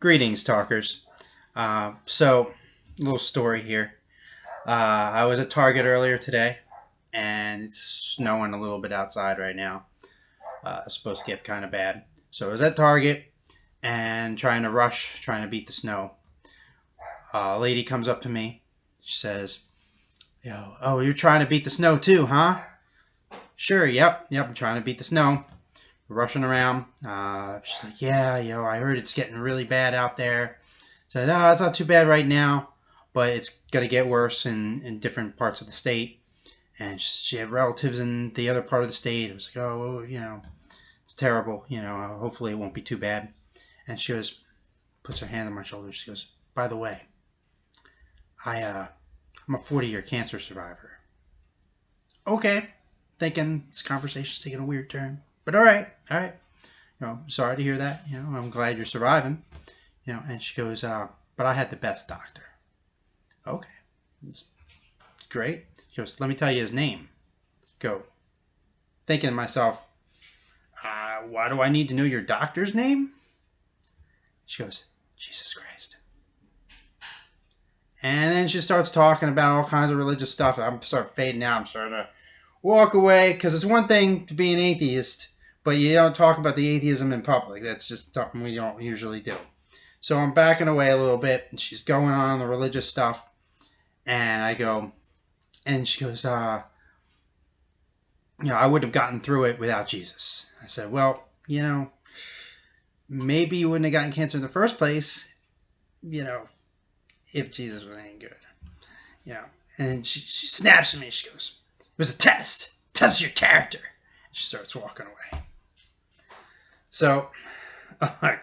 Greetings, talkers. So, little story here. I was at Target earlier today, and it's snowing a little bit outside right now. It's supposed to get kind of bad. So I was at Target and trying to rush, trying to beat the snow. A lady comes up to me. She says, "Yo, oh, you're trying to beat the snow too, huh?" Sure, yep. I'm trying to beat the snow. Rushing around. She's like, "Yeah, I heard it's getting really bad out there." Said, "No, it's not too bad right now, but it's going to get worse in different parts of the state." And she had relatives in the other part of the state. It was like, "Oh, it's terrible. Hopefully it won't be too bad." And she puts her hand on my shoulder. She goes, "By the way, I'm a 40-year cancer survivor." Okay, thinking this conversation's taking a weird turn, but all right. Sorry to hear that. I'm glad you're surviving. And she goes, "But I had the best doctor." Okay, that's great. She goes, "Let me tell you his name." Go. Thinking to myself, why do I need to know your doctor's name? She goes, "Jesus Christ." And then she starts talking about all kinds of religious stuff. I'm start fading out. I'm starting to walk away because it's one thing to be an atheist, but you don't talk about the atheism in public. That's just something we don't usually do. So I'm backing away a little bit. And she's going on the religious stuff. And I go, and she goes, I would have gotten through it without Jesus. I said, "Well, maybe you wouldn't have gotten cancer in the first place, if Jesus was any good. And she snaps at me. She goes, "It was a test. Test your character." And she starts walking away. So, a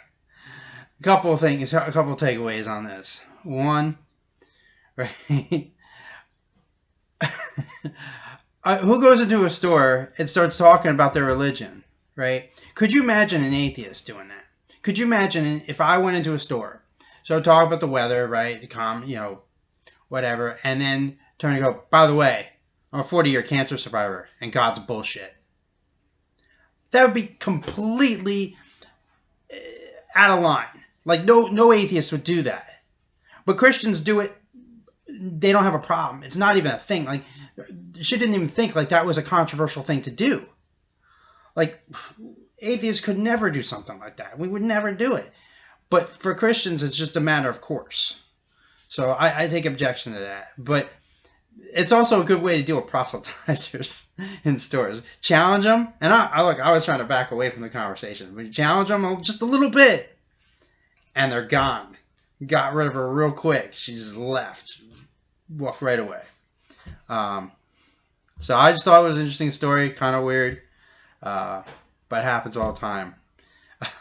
couple of things, a couple of takeaways on this. One, right? Who goes into a store and starts talking about their religion, right? Could you imagine an atheist doing that? Could you imagine if I went into a store, so talk about the weather, right? Whatever, and then turn and go, "By the way, I'm a 40-year cancer survivor, and God's bullshit." That would be completely out of line. Like no atheist would do that, but Christians do it. They don't have a problem. It's not even a thing. Like, she didn't even think like that was a controversial thing to do. Like, atheists could never do something like that. We would never do it. But for Christians, it's just a matter of course. So I take objection to that. But it's also a good way to deal with proselytizers in stores. Challenge them. And I was trying to back away from the conversation. But you challenge them just a little bit, and they're gone. Got rid of her real quick. She just left. Walked right away. So I just thought it was an interesting story. Kind of weird. But it happens all the time.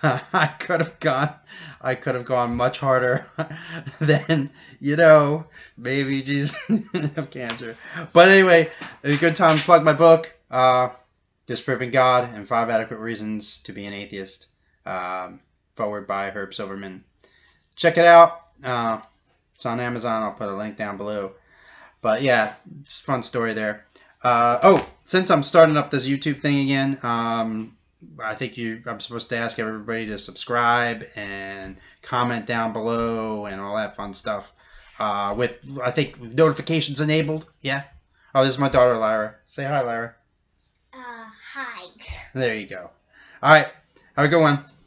I could have gone much harder than, maybe Jesus have cancer. But anyway, a good time to plug my book, Disproving God and 5 Adequate Reasons to Be an Atheist, forward by Herb Silverman. Check it out. It's on Amazon. I'll put a link down below. But yeah, it's a fun story there. Since I'm starting up this YouTube thing again, I think I'm supposed to ask everybody to subscribe and comment down below and all that fun stuff. With, I think, notifications enabled. Yeah. Oh, this is my daughter, Lyra. Say hi, Lyra. Hi. There you go. All right. Have a good one.